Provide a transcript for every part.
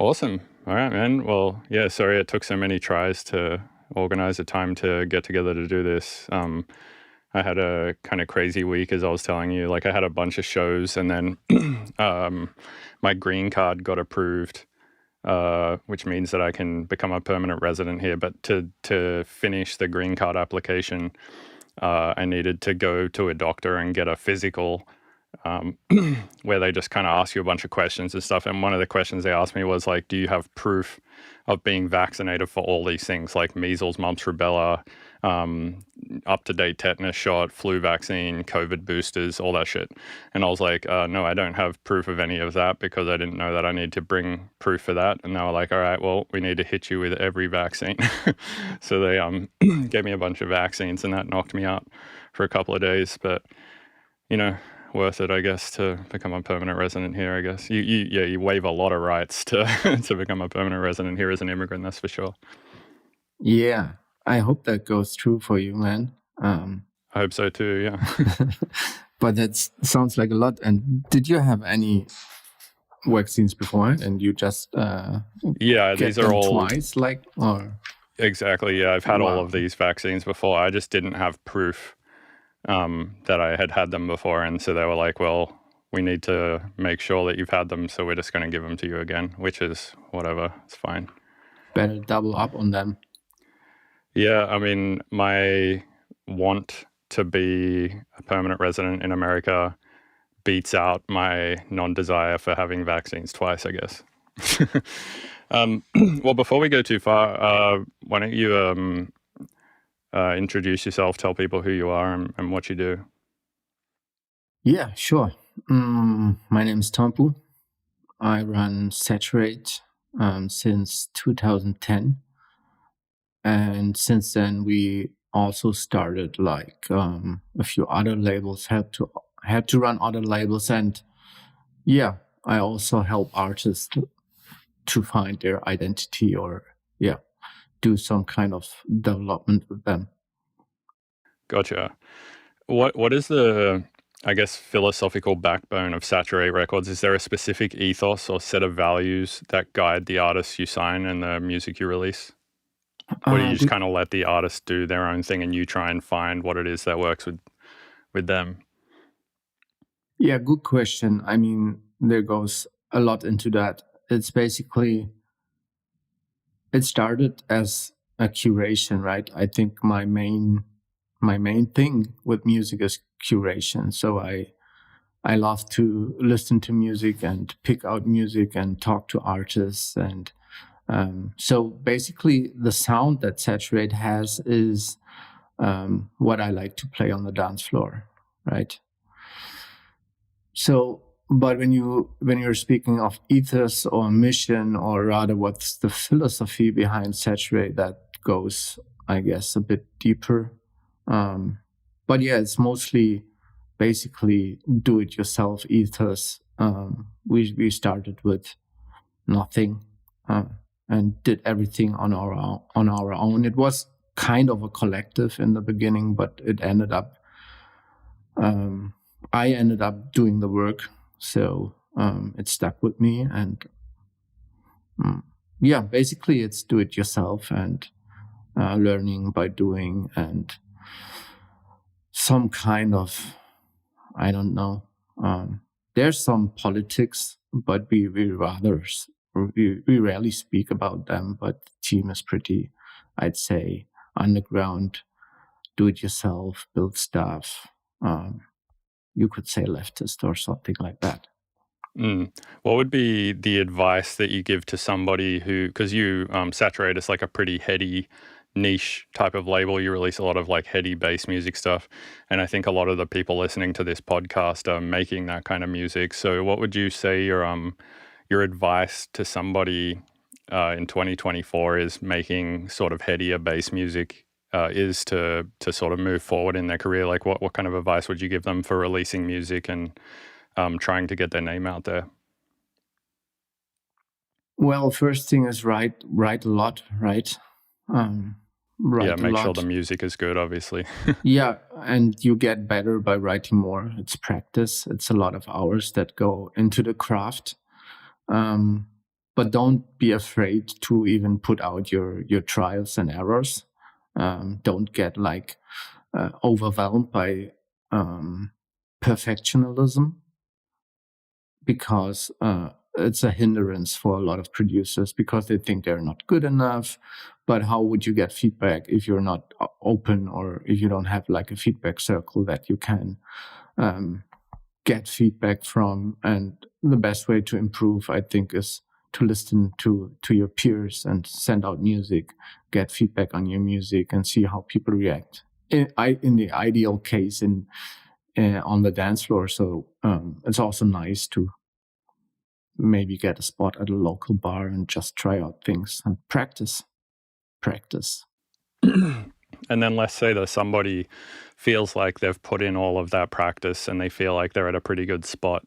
Awesome. All right, man. Well, yeah, sorry it took so many tries to organize a time to get together to do this. I had a kind of crazy week, as I was telling you. Like, I had a bunch of shows, and then my green card got approved, which means that I can become a permanent resident here. But to finish the green card application, I needed to go to a doctor and get a physical, where they just kind of ask you a bunch of questions and stuff. And one of the questions they asked me was like, do you have proof of being vaccinated for all these things, like measles, mumps, rubella, up-to-date tetanus shot, flu vaccine, COVID boosters, all that shit. And I was like, no, I don't have proof of any of that, because I didn't know that I need to bring proof for that. And they were like, all right, well, we need to hit you with every vaccine. So they gave me a bunch of vaccines, and that knocked me out for a couple of days. But, worth it, I guess, to become a permanent resident here. I guess you waive a lot of rights to to become a permanent resident here as an immigrant, that's for sure. Yeah, I hope that goes through for you, man. I hope so too, yeah. But that sounds like a lot. And did you have any vaccines before, and you just these are all twice, or exactly, yeah, I've had all of these vaccines before. I just didn't have proof that I had them before, and so they were like, well, we need to make sure that you've had them, so we're just going to give them to you again, which is whatever, it's fine. Better double up on them. Yeah, I mean, my want to be a permanent resident in America beats out my non-desire for having vaccines twice, I guess. Well, before we go too far, why don't you introduce yourself, tell people who you are and what you do. Yeah, sure. My name is Tompu. I run Saturate since 2010. And since then, we also started a few other labels, had to run other labels. And yeah, I also help artists to find their identity, or do some kind of development with them. Gotcha. What is the, I guess, philosophical backbone of Saturate Records? Is there a specific ethos or set of values that guide the artists you sign and the music you release? Or do you just kind of let the artists do their own thing and you try and find what it is that works with them? Yeah, good question. I mean, there goes a lot into that. It's basically, it started as a curation, right? I think my main thing with music is curation. So I love to listen to music and pick out music and talk to artists. And so basically the sound that Saturate has is what I like to play on the dance floor, right? So, but when you're speaking of ethos or mission, or rather what's the philosophy behind Saturate, that goes, I guess, a bit deeper. But yeah, it's mostly basically do-it-yourself ethos. We started with nothing and did everything on our own. It was kind of a collective in the beginning, but it ended up. I ended up doing the work, so it stuck with me. And basically, it's do-it-yourself and learning by doing, and some kind of, I don't know. There's some politics, but we rarely speak about them. But the team is pretty, I'd say, underground, do-it-yourself, build stuff. You could say leftist or something like that. What would be the advice that you give to somebody who, because you Saturate is like a pretty heady, niche type of label. You release a lot of like heady bass music stuff, and I think a lot of the people listening to this podcast are making that kind of music. So what would you say your advice to somebody in 2024 is making sort of headier bass music is to sort of move forward in their career? Like what kind of advice would you give them for releasing music and trying to get their name out there? Well, first thing is write a lot, right? Make sure the music is good, obviously. Yeah, and you get better by writing more. It's practice. It's a lot of hours that go into the craft. but don't be afraid to even put out your trials and errors. Don't get like overwhelmed by perfectionism, because it's a hindrance for a lot of producers, because they think they're not good enough. But how would you get feedback if you're not open, or if you don't have like a feedback circle that you can get feedback from? And the best way to improve, I think, is to listen to your peers and send out music, get feedback on your music, and see how people react. In the ideal case, on the dance floor. So it's also nice to maybe get a spot at a local bar and just try out things and practice. And then let's say that somebody feels like they've put in all of that practice and they feel like they're at a pretty good spot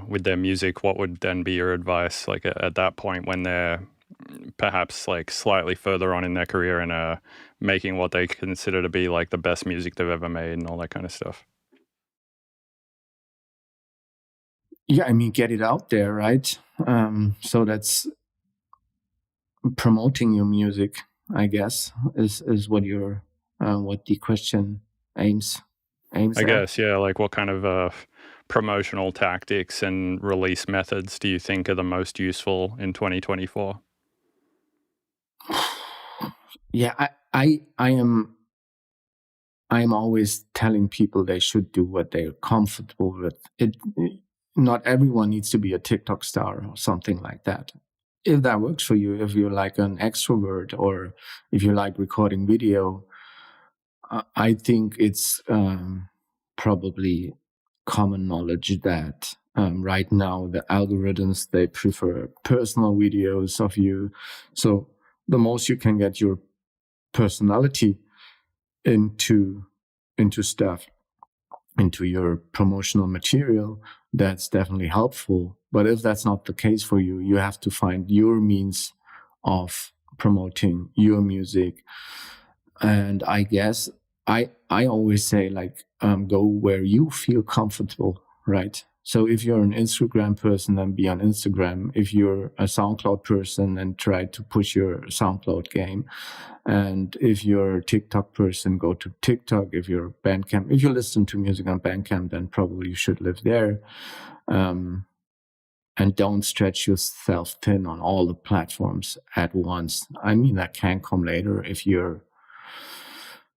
with their music. What would then be your advice, like at that point when they're perhaps like slightly further on in their career and are making what they consider to be like the best music they've ever made and all that kind of stuff? Yeah, I mean, get it out there, right? So that's promoting your music, I guess, is what your what the question aims I at. guess, yeah. Like, what kind of promotional tactics and release methods do you think are the most useful in 2024? Yeah, I'm always telling people they should do what they're comfortable with. Not everyone needs to be a TikTok star or something like that. If that works for you, if you're like an extrovert, or if you like recording video, I think it's probably common knowledge that right now the algorithms, they prefer personal videos of you. So the most you can get your personality into stuff, into your promotional material, that's definitely helpful. But if that's not the case for you, you have to find your means of promoting your music. And I guess I always say, like, go where you feel comfortable, right? So if you're an Instagram person, then be on Instagram. If you're a SoundCloud person, then try to push your SoundCloud game. And if you're a TikTok person, go to TikTok. If you're Bandcamp, if you listen to music on Bandcamp, then probably you should live there. And don't stretch yourself thin on all the platforms at once. I mean, that can come later if you're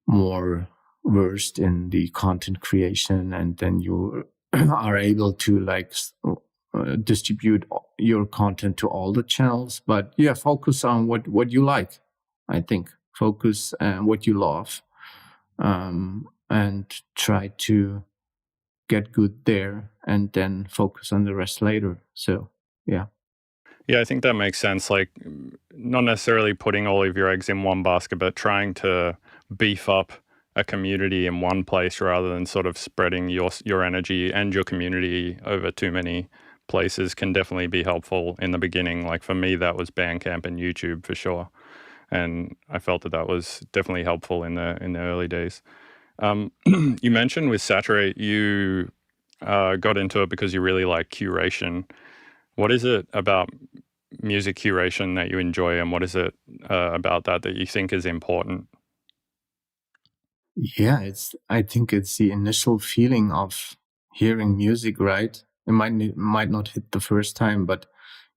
more versed in the content creation, and then you are able to like distribute your content to all the channels. But yeah, focus on what you like. I think focus on what you love, and try to get good there, and then focus on the rest later. So yeah. Yeah, I think that makes sense. Like, not necessarily putting all of your eggs in one basket, but trying to beef up a community in one place rather than sort of spreading your energy and your community over too many places can definitely be helpful in the beginning. Like for me, that was Bandcamp and YouTube for sure, and I felt that was definitely helpful in the early days. You mentioned with Saturate, you got into it because you really like curation. What is it about music curation that you enjoy, and what is it about that you think is important? Yeah, I think it's the initial feeling of hearing music, right? It might not hit the first time, but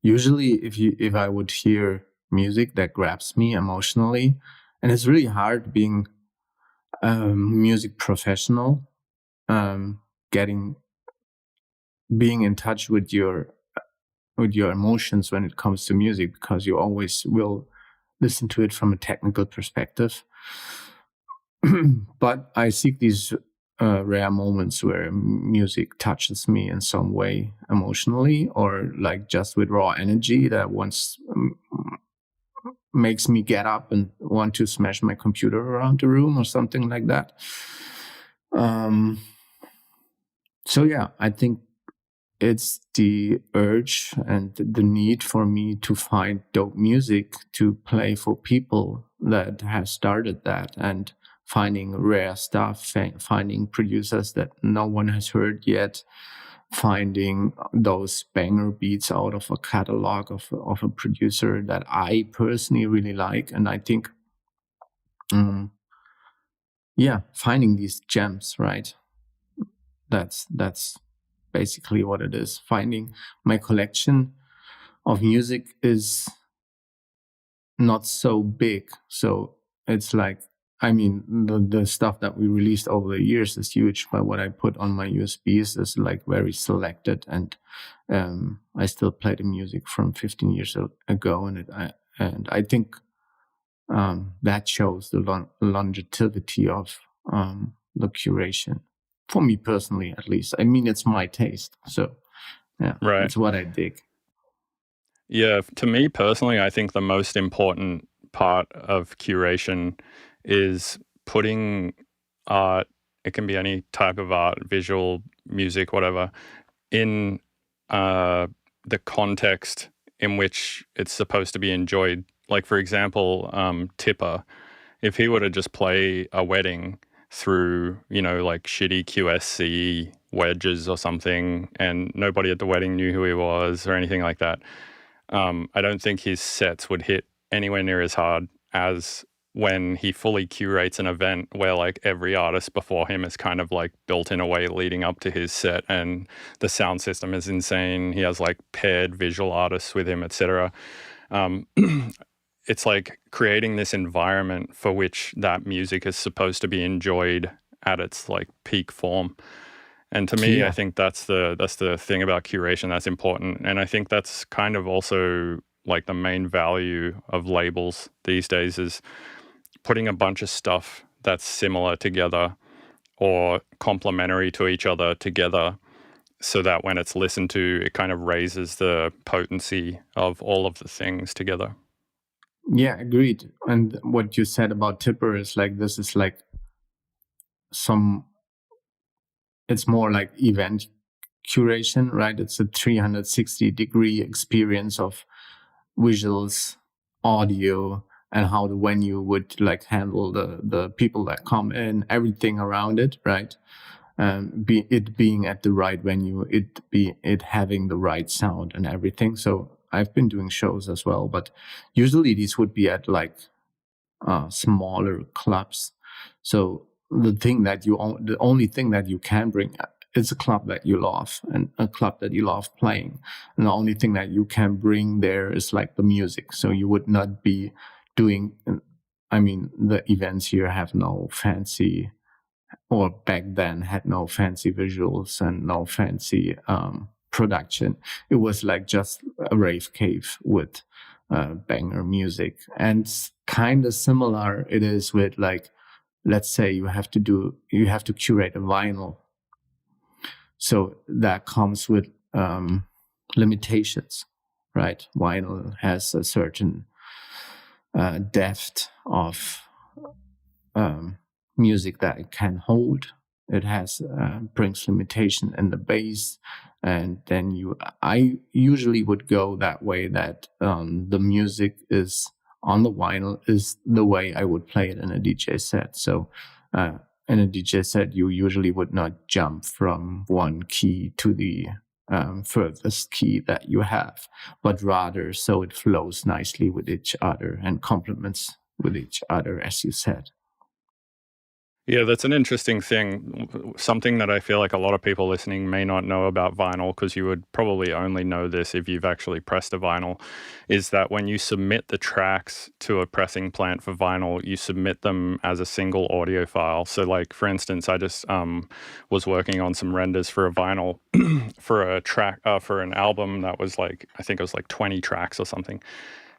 usually if I would hear music that grabs me emotionally, and it's really hard being a music professional, getting being in touch with your emotions when it comes to music, because you always will listen to it from a technical perspective. But I seek these rare moments where music touches me in some way emotionally, or like just with raw energy that once makes me get up and want to smash my computer around the room or something like that. So yeah, I think it's the urge and the need for me to find dope music to play for people that has started that, and finding rare stuff, finding producers that no one has heard yet, finding those banger beats out of a catalog of a producer that I personally really like. And I think, finding these gems, right? That's basically what it is. Finding my collection of music is not so big. So it's like, I mean, the stuff that we released over the years is huge, but what I put on my USBs is like very selected, and I still play the music from 15 years ago, and I think that shows the longevity of the curation for me personally, at least. I mean, it's my taste, so yeah, Right. it's what I dig. Yeah, to me personally, I think the most important part of curation is putting art, it can be any type of art, visual, music, whatever, in the context in which it's supposed to be enjoyed. Like, for example, Tipper, if he were to just play a wedding through, like shitty QSC wedges or something, and nobody at the wedding knew who he was or anything like that, I don't think his sets would hit anywhere near as hard as when he fully curates an event where like every artist before him is kind of like built in a way leading up to his set, and the sound system is insane. He has like paired visual artists with him, etc. It's like creating this environment for which that music is supposed to be enjoyed at its like peak form. And to me, I think that's the thing about curation that's important. And I think that's kind of also like the main value of labels these days, is putting a bunch of stuff that's similar together or complementary to each other together, so that when it's listened to, it kind of raises the potency of all of the things together. Yeah, agreed. And what you said about Tipper is like, this is like it's more like event curation, right? It's a 360-degree experience of visuals, audio, and how the venue would like handle the people that come in, everything around it, right? It being at the right venue, it having the right sound and everything. So I've been doing shows as well, but usually these would be at like smaller clubs. So the only thing that you can bring is a club that you love and a club that you love playing. And the only thing that you can bring there is like the music. So you would not be doing, I mean, the events here have no fancy, or back then had no fancy visuals and no fancy production. It was like just a rave cave with banger music. And kind of similar it is with like, let's say you have to curate a vinyl. So that comes with limitations, right? Vinyl has a certain depth of music that it can hold. It has brings limitation in the bass, and then I usually would go that way, that the music is on the vinyl is the way I would play it in a DJ set. So in a DJ set, you usually would not jump from one key to the furthest key that you have, but rather so it flows nicely with each other and complements with each other, as you said. Yeah, that's an interesting thing. Something that I feel like a lot of people listening may not know about vinyl, because you would probably only know this if you've actually pressed a vinyl, is that when you submit the tracks to a pressing plant for vinyl, you submit them as a single audio file. So like, for instance, I just was working on some renders for a vinyl for a track, for an album that was like, I think it was like 20 tracks or something.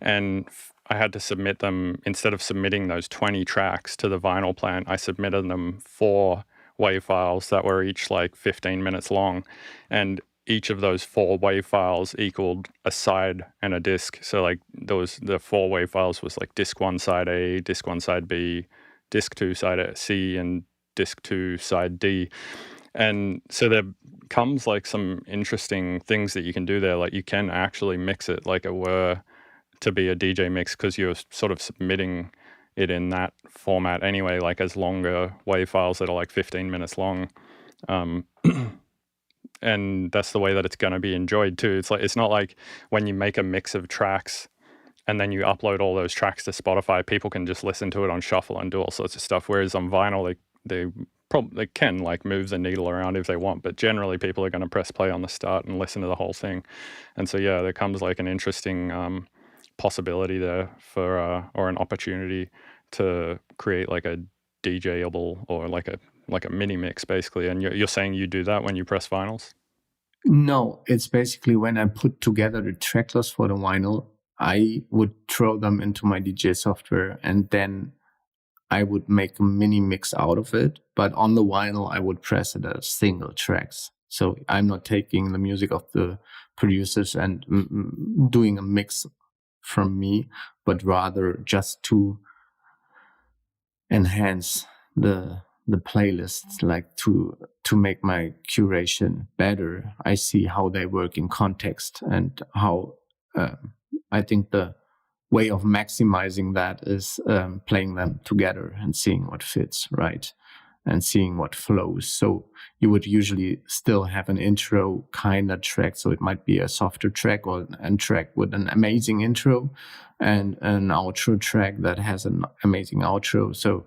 And I had to submit them, instead of submitting those 20 tracks to the vinyl plant, I submitted them 4 WAV files that were each like 15 minutes long. And each of those 4 WAV files equaled a side and a disc. So like the 4 WAV files was like disc 1 side A, disc 1 side B, disc 2 side C, and disc 2 side D. And so there comes like some interesting things that you can do there. Like you can actually mix it like it were to be a DJ mix, because you're sort of submitting it in that format anyway, like as longer WAV files that are like 15 minutes long. and that's the way that it's going to be enjoyed too. It's like, it's not like when you make a mix of tracks and then you upload all those tracks to Spotify, people can just listen to it on shuffle and do all sorts of stuff. Whereas on vinyl, they can like move the needle around if they want, but generally people are going to press play on the start and listen to the whole thing. And so yeah, there comes like an interesting possibility there for or an opportunity to create like a DJable or like a mini mix basically. And you're saying you do that when you press vinyls? No, it's basically when I put together the track list for the vinyl, I would throw them into my DJ software and then I would make a mini mix out of it. But on the vinyl, I would press it as single tracks. So I'm not taking the music of the producers and doing a mix from me, but rather just to enhance the playlists, like to make my curation better. I see how they work in context and how I think the way of maximizing that is playing them together and seeing what fits, right? And seeing what flows. So you would usually still have an intro kind of track. So it might be a softer track or a track with an amazing intro and an outro track that has an amazing outro. So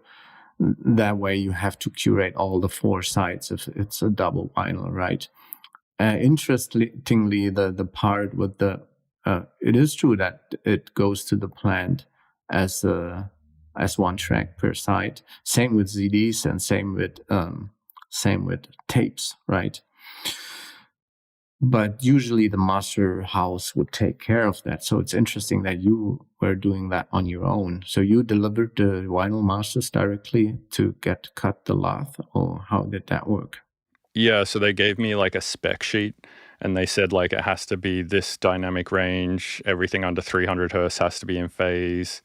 that way you have to curate all the four sides if it's a double vinyl, right? Interestingly, the part with the it is true that it goes to the plant as one track per side. Same with CDs and same with tapes, right? But usually the master house would take care of that. So it's interesting that you were doing that on your own. So you delivered the vinyl masters directly to get cut the lath, or how did that work? Yeah, so they gave me like a spec sheet and they said like it has to be this dynamic range, everything under 300 hertz has to be in phase.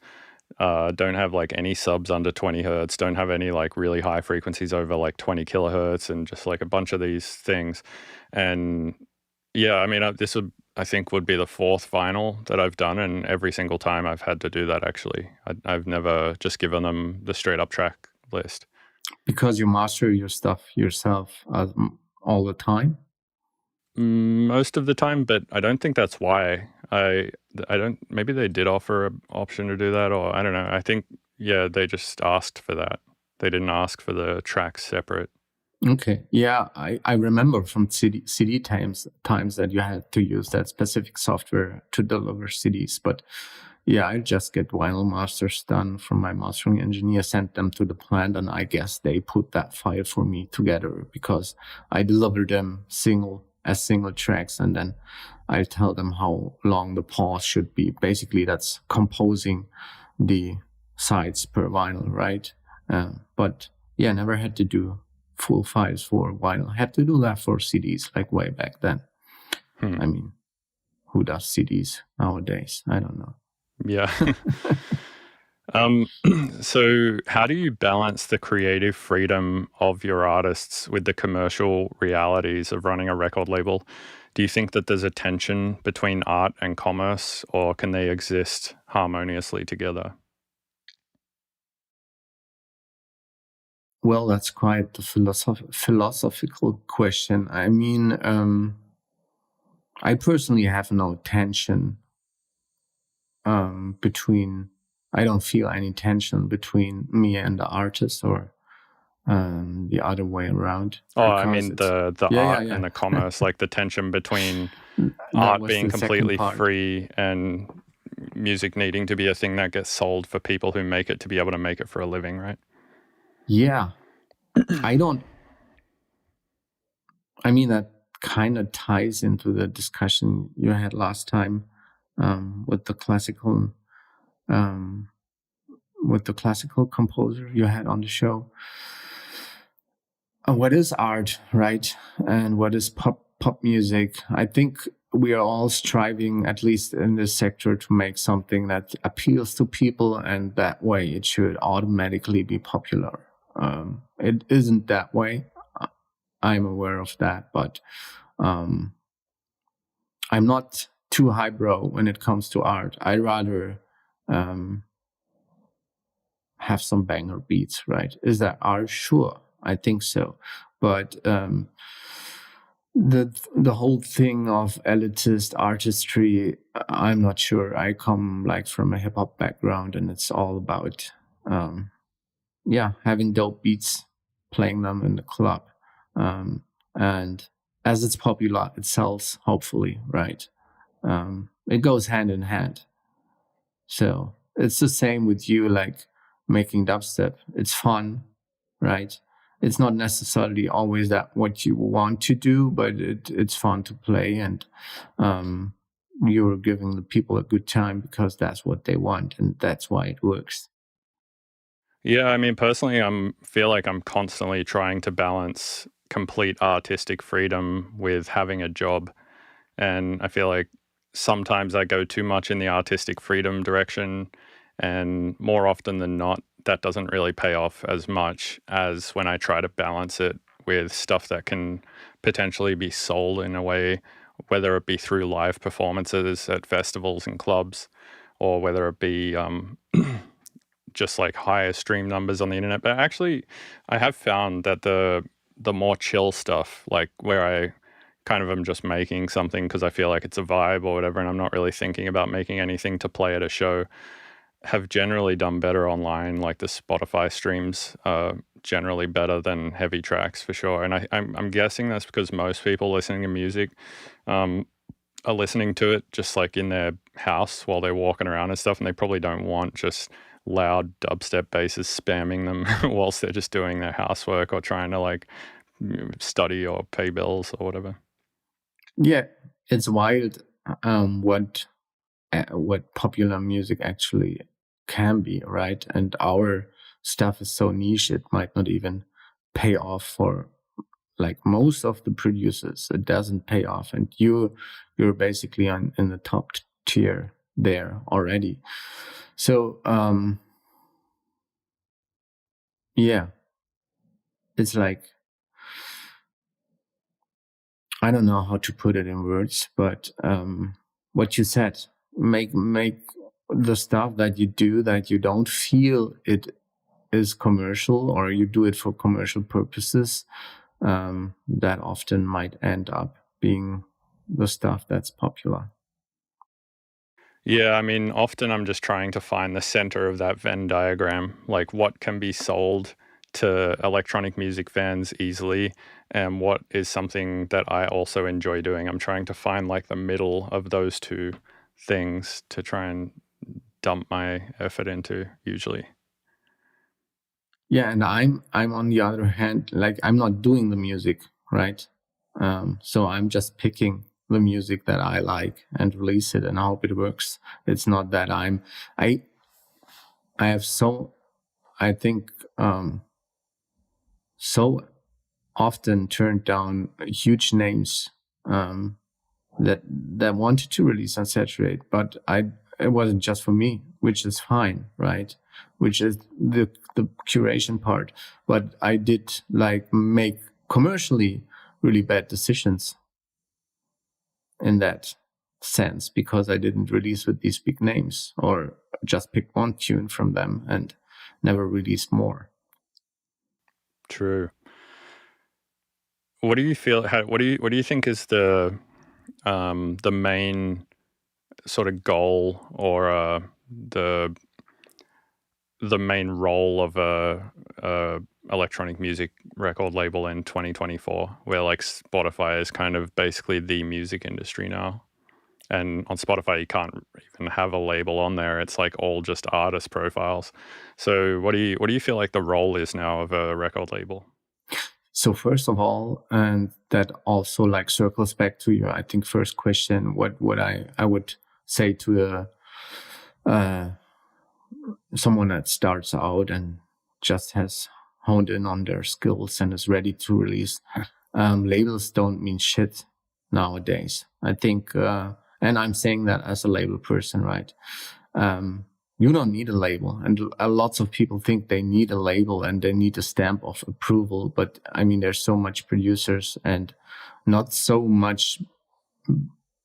Don't have like any subs under 20 hertz, don't have any like really high frequencies over like 20 kilohertz, and just like a bunch of these things. And yeah, I mean, this would, I think, would be the fourth vinyl that I've done, and every single time I've had to do that actually. I've never just given them the straight up track list. Because you master your stuff yourself all the time? Most of the time, but I don't think that's why. I don't, maybe they did offer an option to do that, or I don't know. I think, yeah, they just asked for that. They didn't ask for the tracks separate. Okay. Yeah, I remember from CD times that you had to use that specific software to deliver CDs. But yeah, I just get vinyl masters done from my mastering engineer, sent them to the plant, and I guess they put that file for me together because I deliver them single tracks, and then I tell them how long the pause should be. Basically, that's composing the sides per vinyl, right? But yeah, never had to do full files for vinyl. Had to do that for CDs, like way back then. I mean, who does CDs nowadays? I don't know. Yeah. So how do you balance the creative freedom of your artists with the commercial realities of running a record label? Do you think that there's a tension between art and commerce, or can they exist harmoniously together? Well, that's quite a philosophical question. I mean, I personally have no tension between. I don't feel any tension between me and the artist, or the other way around. Oh, I mean the art yeah. and the commerce, like the tension between That art was being the second completely part. free and music needing to be a thing that gets sold for people who make it to be able to make it for a living, right? Yeah, I mean, that kind of ties into the discussion you had last time with the classical composer you had on the show. What is art, right? And what is pop music? I think we are all striving, at least in this sector, to make something that appeals to people, and that way it should automatically be popular. It isn't that way. I'm aware of that, but I'm not too highbrow when it comes to art. I rather have some banger beats, right? Is that art? Sure, I think so. But the whole thing of elitist artistry, I'm not sure. I come like from a hip hop background, and it's all about having dope beats, playing them in the club, and as it's popular, it sells. Hopefully, right? It goes hand in hand. So it's the same with you, like making dubstep. It's fun, right? It's not necessarily always that what you want to do, but it's fun to play, and um, you're giving the people a good time because that's what they want, and that's why it works. Yeah, I mean, personally, feel like I'm constantly trying to balance complete artistic freedom with having a job. And I feel like sometimes I go too much in the artistic freedom direction, and more often than not, that doesn't really pay off as much as when I try to balance it with stuff that can potentially be sold in a way, whether it be through live performances at festivals and clubs, or whether it be just like higher stream numbers on the internet. But actually, I have found that the more chill stuff, like where I kind of am just making something because I feel like it's a vibe or whatever, and I'm not really thinking about making anything to play at a show, have generally done better online. Like the Spotify streams are generally better than heavy tracks for sure. And I'm guessing that's because most people listening to music um, are listening to it just like in their house while they're walking around and stuff, and they probably don't want just loud dubstep basses spamming them whilst they're just doing their housework or trying to like study or pay bills or whatever. Yeah, it's wild what popular music actually can be, right? And our stuff is so niche, it might not even pay off for like most of the producers. It doesn't pay off, and you're basically in the top tier there already. So yeah, it's like, I don't know how to put it in words, but what you said, make the stuff that you do that you don't feel it is commercial, or you do it for commercial purposes, that often might end up being the stuff that's popular. Yeah, I mean, often I'm just trying to find the center of that Venn diagram, like what can be sold to electronic music fans easily and what is something that I also enjoy doing. I'm trying to find like the middle of those two things to try and dump my effort into usually. Yeah, and I'm on the other hand, like I'm not doing the music, right? So I'm just picking the music that I like and release it and hope it works. It's not that I I have so I think so often turned down huge names um, that wanted to release on Saturate, but it wasn't just for me, which is fine, right? Which is the curation part. But I did like make commercially really bad decisions in that sense because I didn't release with these big names, or just pick one tune from them and never release more. True. What do you feel? What do you think is the main sort of goal or the the main role of a electronic music record label in 2024, where like Spotify is kind of basically the music industry now? And on Spotify, you can't even have a label on there. It's like all just artist profiles. So what do you feel like the role is now of a record label? So first of all, and that also like circles back to your, I think, first question, what I would say to someone that starts out and just has honed in on their skills and is ready to release. Labels don't mean shit nowadays. I think, and I'm saying that as a label person, right? You don't need a label, and lots of people think they need a label and they need a stamp of approval. But I mean, there's so much producers and not so much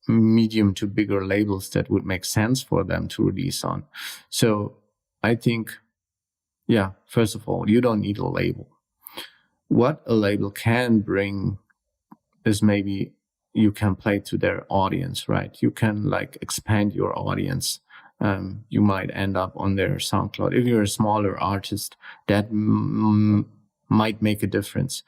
medium to bigger labels that would make sense for them to release on. So I think, yeah, first of all, you don't need a label. What a label can bring is maybe you can play to their audience, right? You can like expand your audience. You might end up on their SoundCloud. If you're a smaller artist, that might make a difference.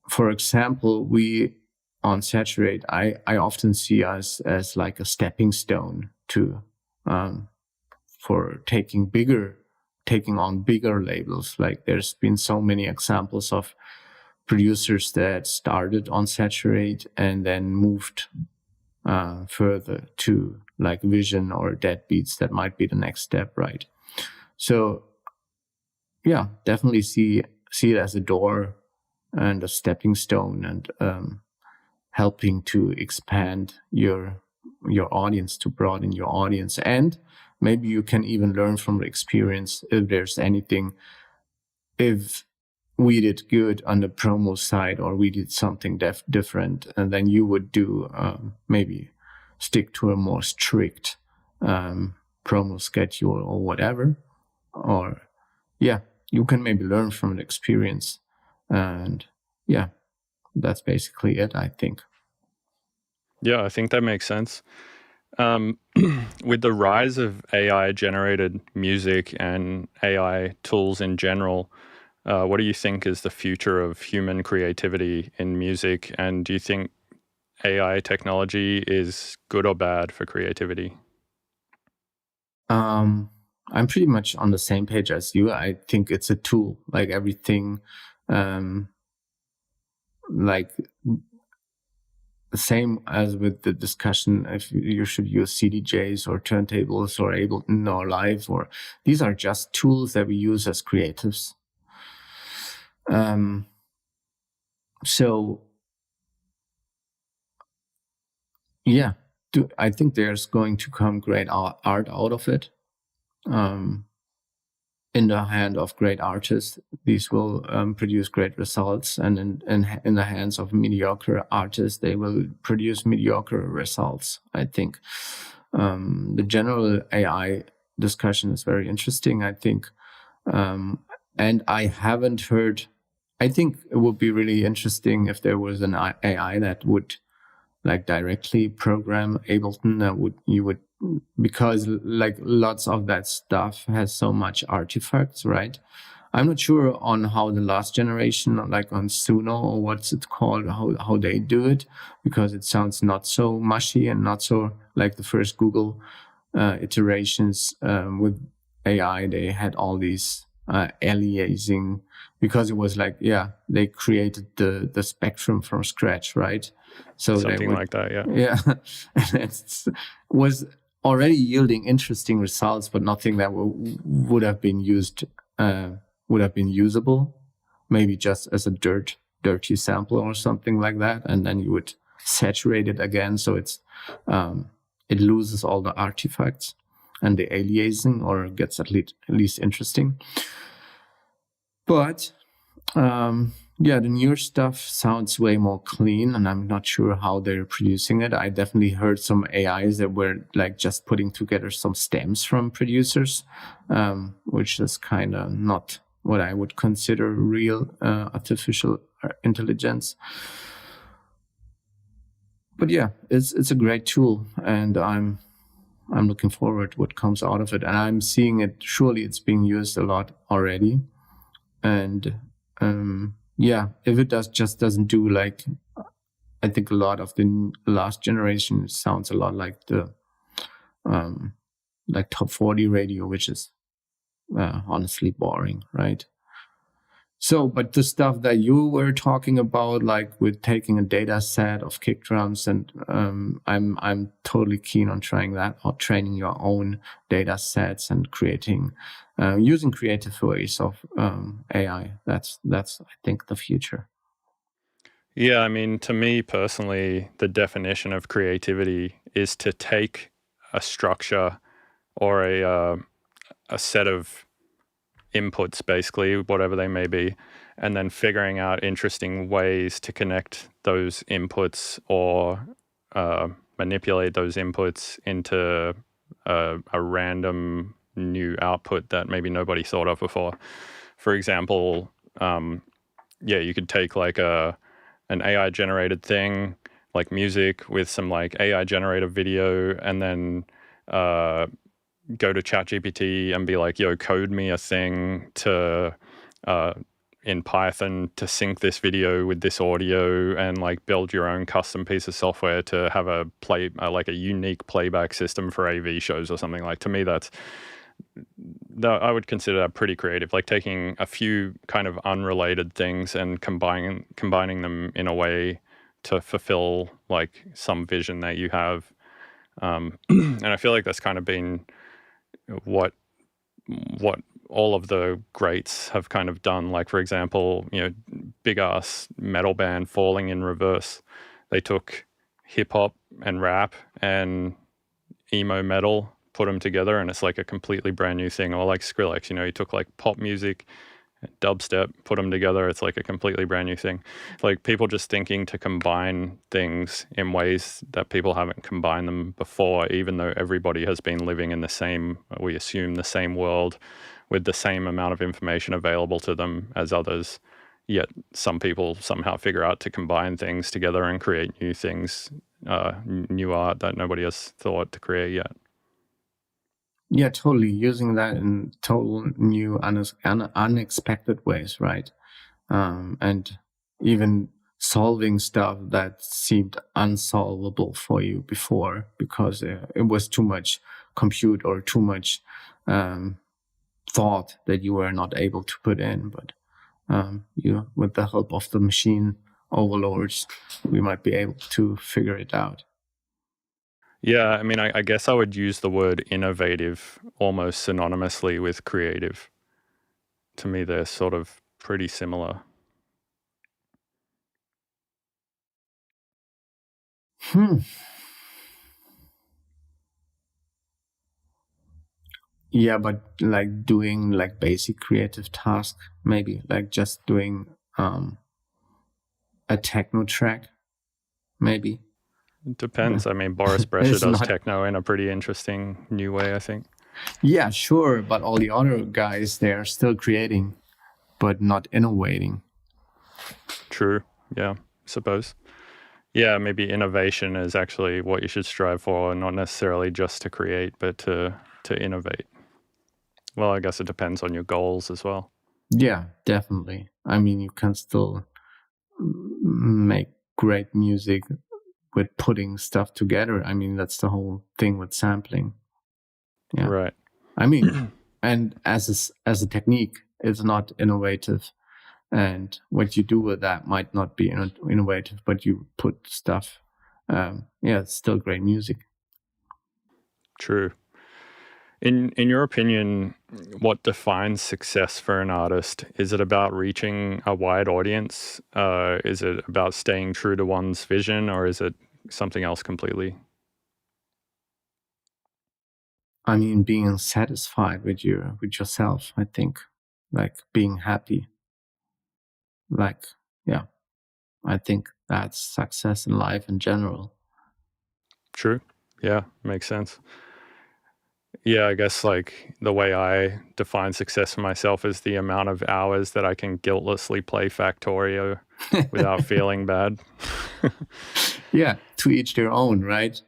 For example, we on Saturate, I often see us as like a stepping stone to for taking on bigger labels. Like there's been so many examples of producers that started on Saturate and then moved further to like Vision or Dead Beats. That might be the next step, right? So yeah, definitely see it as a door and a stepping stone, and helping to expand your audience, to broaden your audience. And maybe you can even learn from the experience if there's anything, if we did good on the promo side or we did something different, and then you would do maybe stick to a more strict promo schedule or whatever. Or yeah, you can maybe learn from the experience. And yeah, that's basically it, I think. Yeah, I think that makes sense. With the rise of AI generated music and AI tools in general, what do you think is the future of human creativity in music? And do you think AI technology is good or bad for creativity? I'm pretty much on the same page as you. I think it's a tool, like everything. Like the same as with the discussion if you should use CDJs or turntables or Ableton or Live, or these are just tools that we use as creatives. So yeah, I think there's going to come great art out of it. In the hand of great artists, these will produce great results, and in the hands of mediocre artists, they will produce mediocre results. I think the general AI discussion is very interesting, I think, and I haven't heard. I think it would be really interesting if there was an AI that would like directly program Ableton, that you would, because like lots of that stuff has so much artifacts, right? I'm not sure on how the last generation, like on Suno or what's it called, how they do it, because it sounds not so mushy and not so like the first Google iterations with AI. They had all these aliasing, because it was like, yeah, they created the spectrum from scratch, right? So something like that, yeah. Yeah, it was already yielding interesting results, but nothing that would have been usable. Maybe just as a dirty sample or something like that, and then you would saturate it again, so it loses all the artifacts and the aliasing, or gets at least interesting. But yeah, the newer stuff sounds way more clean, and I'm not sure how they're producing it. I definitely heard some AIs that were like just putting together some stems from producers, which is kind of not what I would consider real artificial intelligence. But yeah, it's a great tool, and I'm looking forward to what comes out of it. And I'm seeing it, surely it's being used a lot already. And yeah, if it doesn't do like, I think a lot of the last generation sounds a lot like the like top 40 radio, which is honestly boring, right? So, but the stuff that you were talking about, like with taking a data set of kick drums, and I'm totally keen on trying that, or training your own data sets and creating, using creative ways of AI. That's I think the future. Yeah, I mean, to me personally, the definition of creativity is to take a structure or a set of inputs, basically, whatever they may be, and then figuring out interesting ways to connect those inputs or manipulate those inputs into a random new output that maybe nobody thought of before. For example, yeah, you could take like an AI generated thing like music with some like AI generated video, and then go to ChatGPT and be like, yo, code me a thing to uh, in Python to sync this video with this audio, and like build your own custom piece of software to have a like a unique playback system for AV shows or something. Like, to me, I would consider that pretty creative, like taking a few kind of unrelated things and combining them in a way to fulfill like some vision that you have. And I feel like that's kind of been what what all of the greats have kind of done. Like, for example, big ass metal band Falling in Reverse. They took hip hop and rap and emo metal, put them together, and it's like a completely brand new thing. Or like Skrillex, he took like pop music, dubstep, put them together. It's like a completely brand new thing. Like, people just thinking to combine things in ways that people haven't combined them before, even though everybody has been living in we assume, the same world with the same amount of information available to them as others. Yet some people somehow figure out to combine things together and create new things, new art that nobody has thought to create yet. Yeah, totally. Using that in total new, unexpected ways, right? And even solving stuff that seemed unsolvable for you before because it was too much compute or too much thought that you were not able to put in. But with the help of the machine overlords, we might be able to figure it out. Yeah, I mean, I guess I would use the word innovative almost synonymously with creative. To me, they're sort of pretty similar. Yeah, but like doing like basic creative task, maybe like just doing a techno track, maybe. It depends. I mean, Boris Brejcha does techno in a pretty interesting new way, I think. Yeah, sure, but all the other guys, they are still creating, but not innovating. True. Yeah, I suppose. Yeah, maybe innovation is actually what you should strive for, not necessarily just to create, but to innovate. Well, I guess it depends on your goals as well. Yeah, definitely. I mean, you can still make great music with putting stuff together. I mean, that's the whole thing with sampling. Yeah. Right. I mean, and as a technique, it's not innovative. And what you do with that might not be innovative, but you put stuff. It's still great music. True. In your opinion, what defines success for an artist? Is it about reaching a wide audience? Is it about staying true to one's vision, or is it something else completely? I mean, being satisfied with yourself, I think, like being happy. Like, yeah, I think that's success in life in general. True. Yeah, makes sense. Yeah, I guess like the way I define success for myself is the amount of hours that I can guiltlessly play Factorio without feeling bad. Yeah, to each their own, right?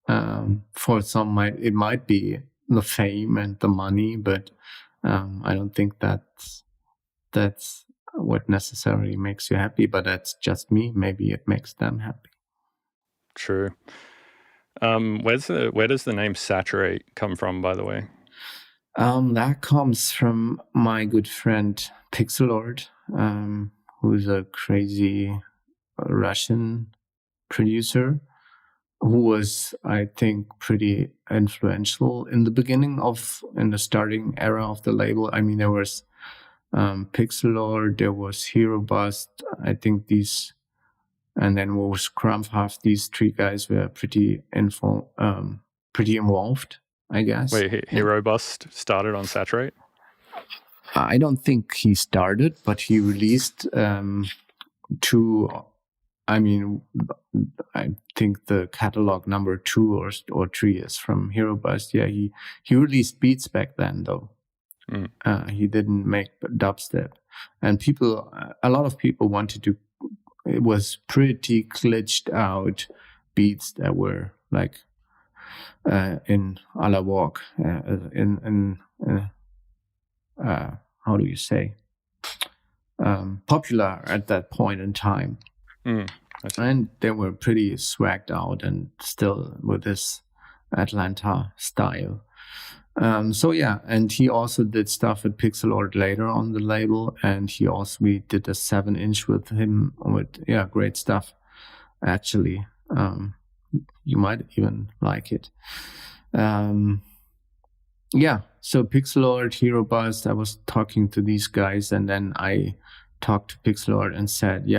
For some, it might be the fame and the money, but I don't think that's what necessarily makes you happy. But that's just me. Maybe it makes them happy. True. Where does the name Saturate come from, by the way? That comes from my good friend Pixelord, who's a crazy Russian producer who was, I think, pretty influential in the starting era of the label. I mean, there was Pixelord, there was Herobust. I think and then was Krampfhaft. These three guys were pretty involved, I guess. Wait, Herobust started on Saturate? I don't think he started, but he released two. I mean, I think the catalog number 2 or 3 is from Herobust. Yeah, he released beats back then, though. He didn't make dubstep, and a lot of people wanted to it was pretty glitched out beats that were like in a la walk, in how do you say, popular at that point in time. And they were pretty swagged out and still with this Atlanta style. So yeah, and he also did stuff with Pixelord later on the label, and we did a 7-inch with him with great stuff. Actually, you might even like it. Yeah, so Pixelord, Herobust, I was talking to these guys, and then I talked to Pixelord and said,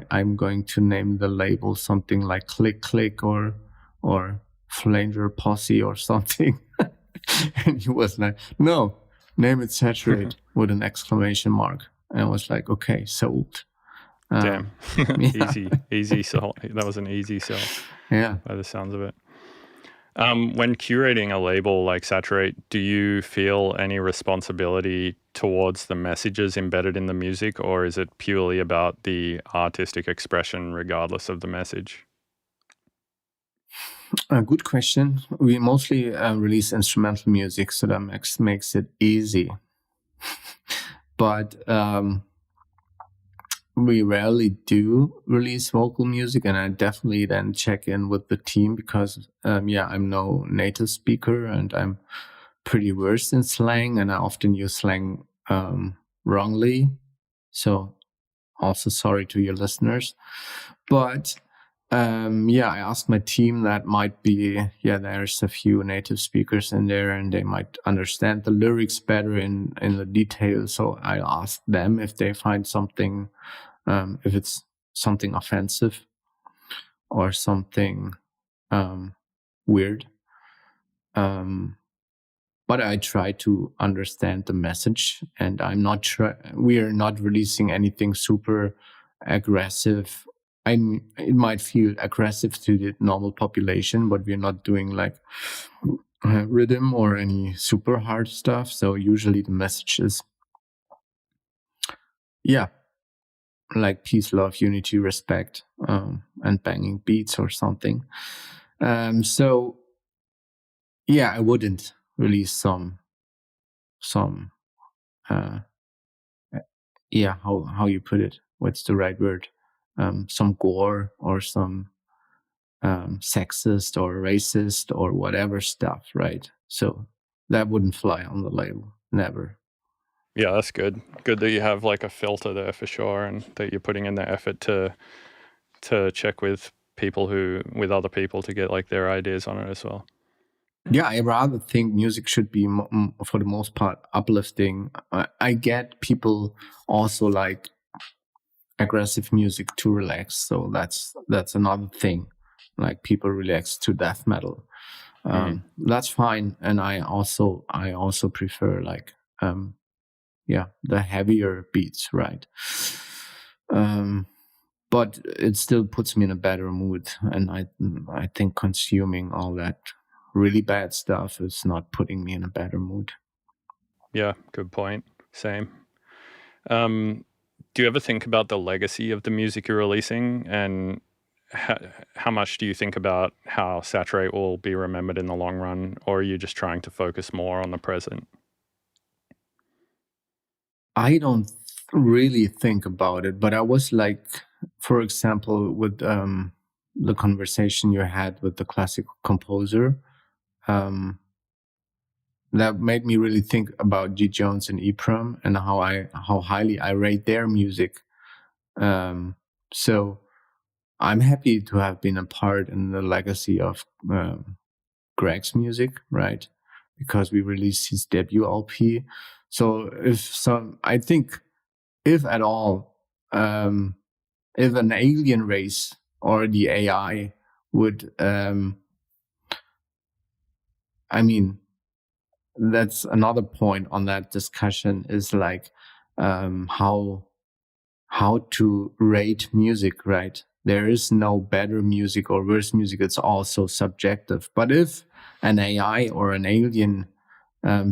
I'm going to name the label something like Click Click or Flanger Posse or something. And he was like, no, name it Saturate with an exclamation mark. And I was like, okay, sold. Damn. Easy sell. That was an easy sell. Yeah. By the sounds of it. When curating a label like Saturate, do you feel any responsibility towards the messages embedded in the music, or is it purely about the artistic expression regardless of the message? A good question. We mostly release instrumental music, so that makes it easy. But we rarely do release vocal music, and I definitely then check in with the team because, I'm no native speaker and I'm pretty versed in slang, and I often use slang wrongly. So also sorry to your listeners. But I asked my team that might be, there's a few native speakers in there and they might understand the lyrics better in the details. So I asked them if they find something, if it's something offensive or something weird. But I try to understand the message, and we are not releasing anything super aggressive. It might feel aggressive to the normal population, but we're not doing like rhythm or any super hard stuff. So usually the message is, like peace, love, unity, respect, and banging beats or something. So I wouldn't release some how you put it, what's the right word, some gore or some sexist or racist or whatever stuff, right? So that wouldn't fly on the label, never. Yeah, that's good that you have like a filter there for sure, and that you're putting in the effort to check with other people to get like their ideas on it as well. Yeah, I rather think music should be, for the most part, uplifting. I get people also like aggressive music to relax, so that's another thing. Like people relax to death metal. That's fine, and I also prefer like the heavier beats, right? But it still puts me in a better mood, and I think consuming all that really bad stuff is not putting me in a better mood. Yeah, good point. Same. Do you ever think about the legacy of the music you're releasing, and how much do you think about how Saturate will be remembered in the long run, or are you just trying to focus more on the present? I don't really think about it, but I was like, for example, with the conversation you had with the classical composer, that made me really think about G. Jones and Ephraim and how highly I rate their music. So I'm happy to have been a part in the legacy of Greg's music, right? Because we released his debut LP. So I think if at all, if an alien race or the AI would, that's another point on that discussion is like how to rate music, right? There is no better music or worse music. It's also subjective. But if an AI or an alien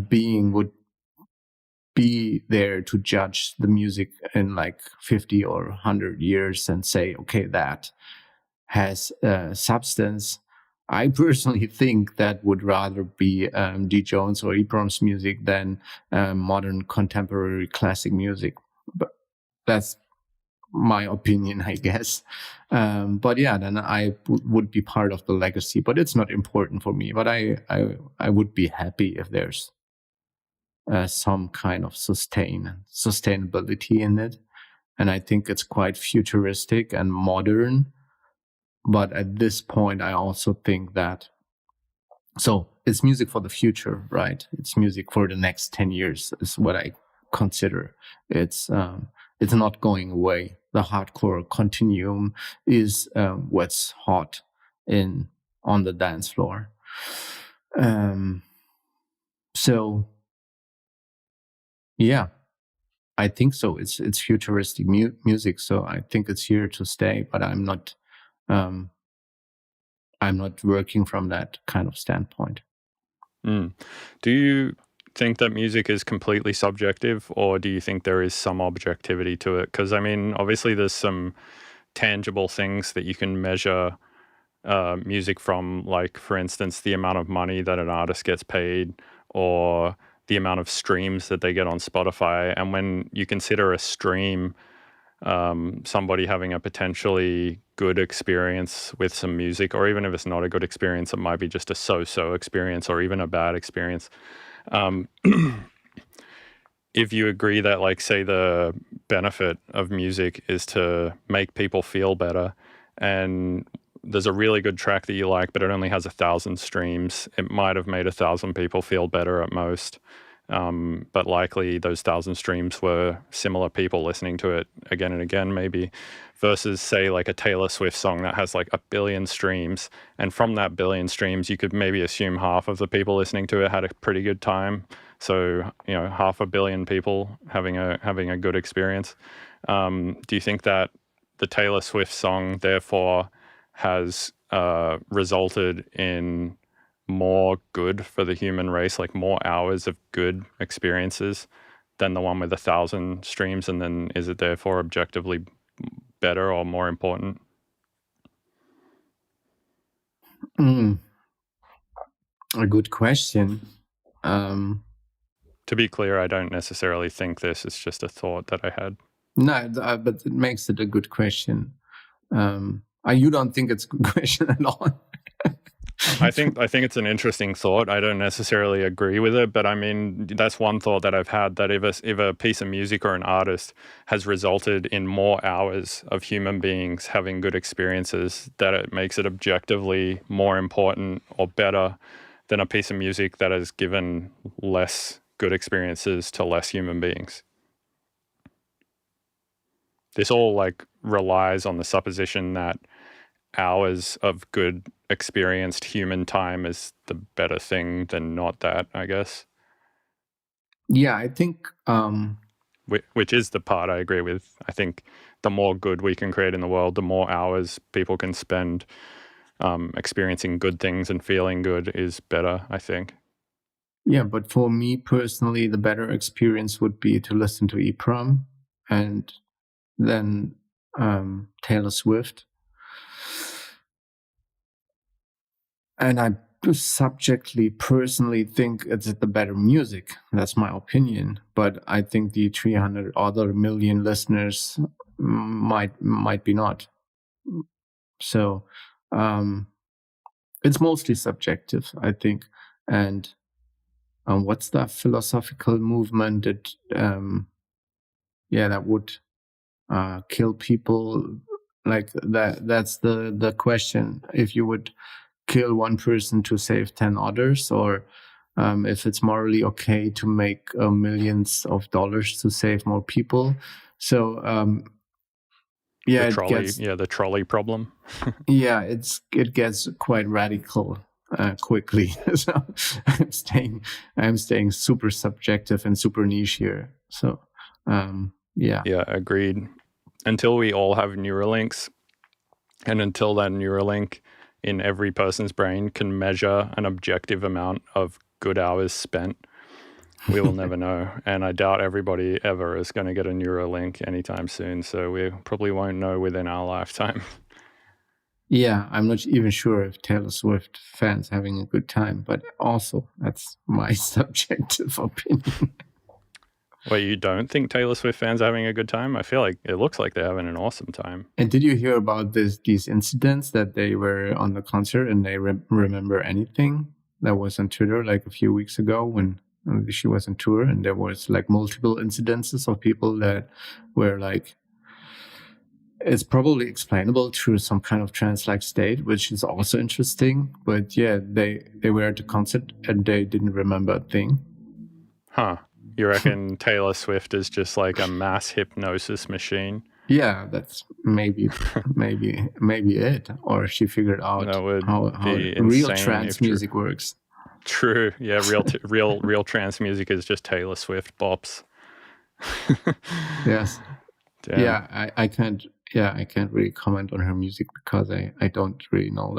being would be there to judge the music in like 50 or 100 years and say, okay, that has substance. I personally think that would rather be D. Jones or EPROM's music than modern contemporary classic music. But that's my opinion, I guess. But yeah, then I would be part of the legacy. But it's not important for me. But I would be happy if there's some kind of sustainability in it. And I think it's quite futuristic and modern. But at this point, I also think that, so it's music for the future, right? It's music for the next 10 years is what I consider. It's not going away. The hardcore continuum is what's hot on the dance floor. So yeah, I think so. It's futuristic music, so I think it's here to stay. But I'm not working from that kind of standpoint. Do you think that music is completely subjective, or do you think there is some objectivity to it? Because I mean, obviously, there's some tangible things that you can measure music from, like, for instance, the amount of money that an artist gets paid, or the amount of streams that they get on Spotify. And when you consider a stream, somebody having a potentially good experience with some music, or even if it's not a good experience, it might be just a so-so experience or even a bad experience. If you agree that, like, say, the benefit of music is to make people feel better, and there's a really good track that you like, but it only has 1,000 streams, it might have made 1,000 people feel better at most. But likely those 1,000 streams were similar people listening to it again and again, maybe, versus, say, like a Taylor Swift song that has like 1 billion streams. And from that 1 billion streams, you could maybe assume half of the people listening to it had a pretty good time. So, 500 million people having a good experience. Do you think that the Taylor Swift song, therefore, has resulted in more good for the human race, like more hours of good experiences than the one with 1,000 streams? And then is it therefore objectively better or more important? A good question. To be clear, I don't necessarily think this. It's just a thought that I had. No, but it makes it a good question. You don't think it's a good question at all? I think it's an interesting thought. I don't necessarily agree with it, but I mean, that's one thought that I've had, that if a piece of music or an artist has resulted in more hours of human beings having good experiences, that it makes it objectively more important or better than a piece of music that has given less good experiences to less human beings. This all like relies on the supposition that hours of good experienced human time is the better thing than not that, I guess. Yeah, I think which is the part I agree with. I think the more good we can create in the world, the more hours people can spend experiencing good things and feeling good is better, I think. Yeah, but for me personally, the better experience would be to listen to EPROM and then Taylor Swift. And I subjectively, personally think it's the better music. That's my opinion. But I think the 300 other million listeners might be not. So it's mostly subjective, I think. And what's that philosophical movement that that would kill people? Like that's the question. If you would kill one person to save 10 others, or if it's morally okay to make millions of dollars to save more people. So the trolley problem. Yeah, it gets quite radical quickly. So I'm staying super subjective and super niche here. So yeah, agreed. Until we all have Neuralinks, and until that Neuralink in every person's brain can measure an objective amount of good hours spent, we will never know. And I doubt everybody ever is going to get a Neuralink anytime soon. So we probably won't know within our lifetime. Yeah, I'm not even sure if Taylor Swift fans having a good time, but also that's my subjective opinion. Wait, you don't think Taylor Swift fans are having a good time? I feel like it looks like they're having an awesome time. And did you hear about these incidents that they were on the concert and they remember anything? That was on Twitter like a few weeks ago when she was on tour, and there was like multiple incidences of people that were like, it's probably explainable through some kind of trance-like state, which is also interesting. But yeah, they were at the concert and they didn't remember a thing. Huh. You reckon Taylor Swift is just like a mass hypnosis machine? Yeah, that's maybe it. Or she figured out how real trance music works. True. Yeah, real trance music is just Taylor Swift bops. Yes. Damn. Yeah, I can't. Yeah, I can't really comment on her music because I don't really know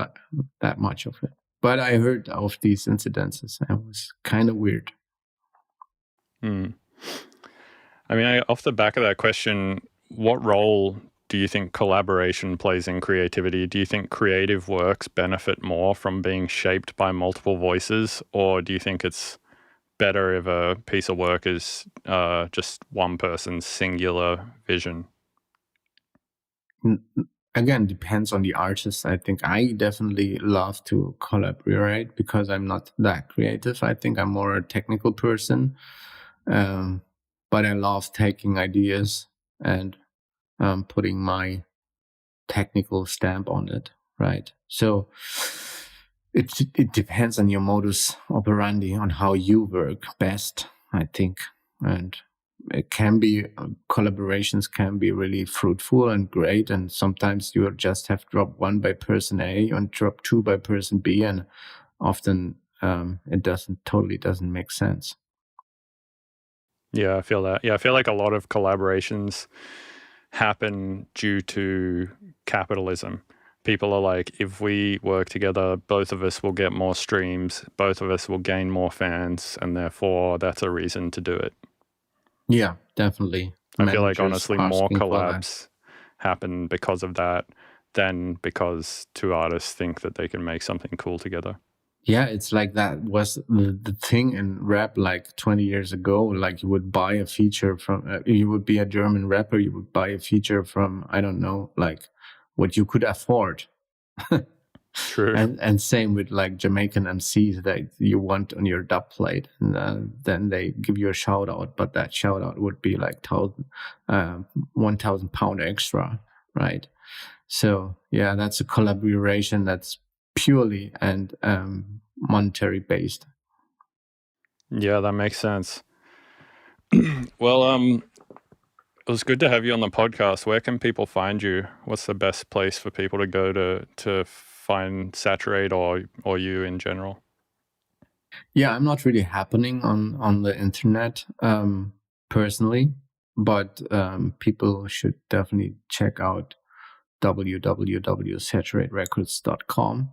that much of it. But I heard of these incidences and it was kind of weird. I mean, off the back of that question, what role do you think collaboration plays in creativity? Do you think creative works benefit more from being shaped by multiple voices, or do you think it's better if a piece of work is just one person's singular vision? Again, depends on the artist. I think I definitely love to collaborate because I'm not that creative. I think I'm more a technical person. But I love taking ideas and putting my technical stamp on it, right? So it depends on your modus operandi, on how you work best, I think. And it can be, collaborations can be really fruitful and great. And sometimes you just have drop one by person A and drop two by person B. And often it totally doesn't make sense. Yeah, I feel that. Yeah, I feel like a lot of collaborations happen due to capitalism. People are like, if we work together, both of us will get more streams, both of us will gain more fans, and therefore that's a reason to do it. Yeah, definitely. I feel like honestly more collabs happen because of that than because two artists think that they can make something cool together. Yeah, it's like that was the thing in rap like 20 years ago. Like you would buy a feature from, you would be a German rapper, you would buy a feature from, I don't know, like what you could afford. True. And same with like Jamaican MCs that you want on your dub plate, and then they give you a shout out, but that shout out would be like £1,000 extra, right? So yeah, that's a collaboration that's purely and monetary based. Yeah, that makes sense. Well, it was good to have you on the podcast. Where can people find you? What's the best place for people to go to find Saturate or you in general? Yeah, I'm not really happening on the internet personally, but people should definitely check out www.saturaterecords.com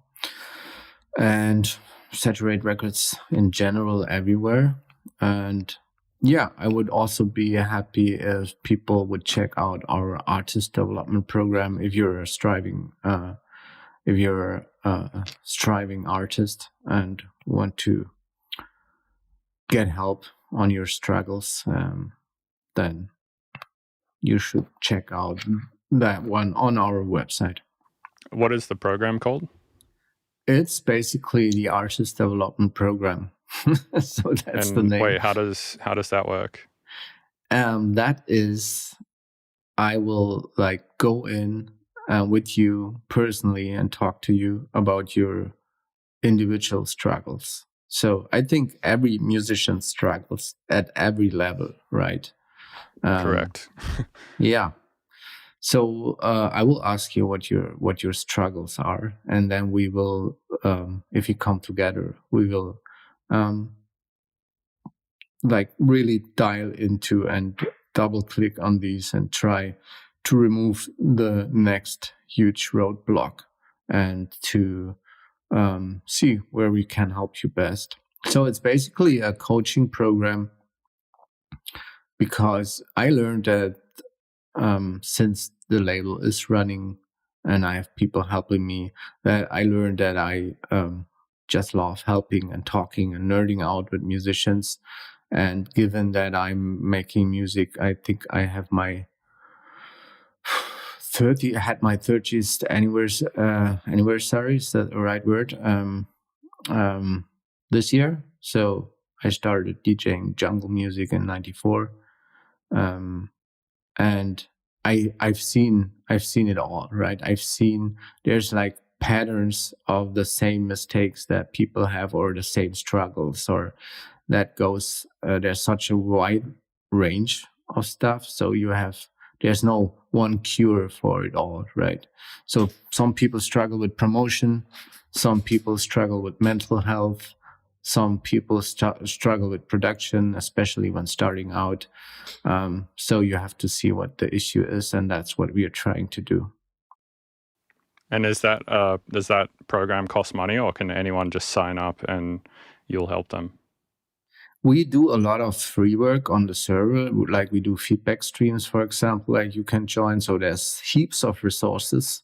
and Saturate Records in general everywhere. And yeah, I would also be happy if people would check out our artist development program if you're a striving artist and want to get help on your struggles, then you should check out that one on our website. What is the program called? It's basically the artist development program. So that's the name. Wait, how does that work? That is, I will like go in with you personally and talk to you about your individual struggles. So I think every musician struggles at every level, right? Correct. Yeah. So I will ask you what your struggles are, and then we will, if you come together, we will like really dial into and double click on these and try to remove the next huge roadblock and to see where we can help you best. So it's basically a coaching program because I learned that since the label is running and I have people helping me, that I learned that I just love helping and talking and nerding out with musicians. And given that I'm making music, I think I have my 30. I had my 30th anniversary. Is that the right word? This year. So I started DJing jungle music in '94. And I've seen it all, right? I've seen there's like patterns of the same mistakes that people have, or the same struggles, or that goes there's such a wide range of stuff, so there's no one cure for it all, right? So some people struggle with promotion, some people struggle with mental health, some people struggle with production, especially when starting out. So you have to see what the issue is, and that's what we are trying to do. And does that program cost money, or can anyone just sign up and you'll help them? We do a lot of free work on the server, like we do feedback streams, for example, like you can join. So there's heaps of resources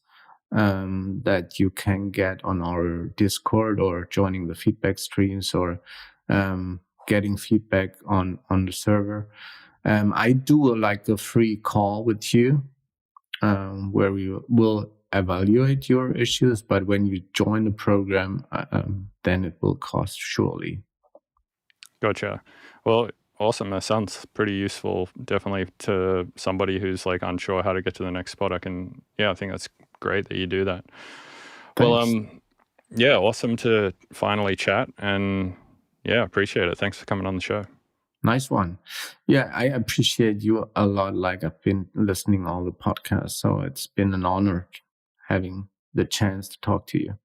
that you can get on our Discord, or joining the feedback streams, or getting feedback on the server. I do like a free call with you where we will evaluate your issues, but when you join the program, then it will cost surely. Gotcha. Well, awesome. That sounds pretty useful, definitely, to somebody who's like unsure how to get to the next spot. I think that's great that you do that. Thanks. Well, yeah, awesome to finally chat, and yeah, appreciate it. Thanks for coming on the show. Nice one. Yeah, I appreciate you a lot. Like, I've been listening all the podcasts, so it's been an honor having the chance to talk to you.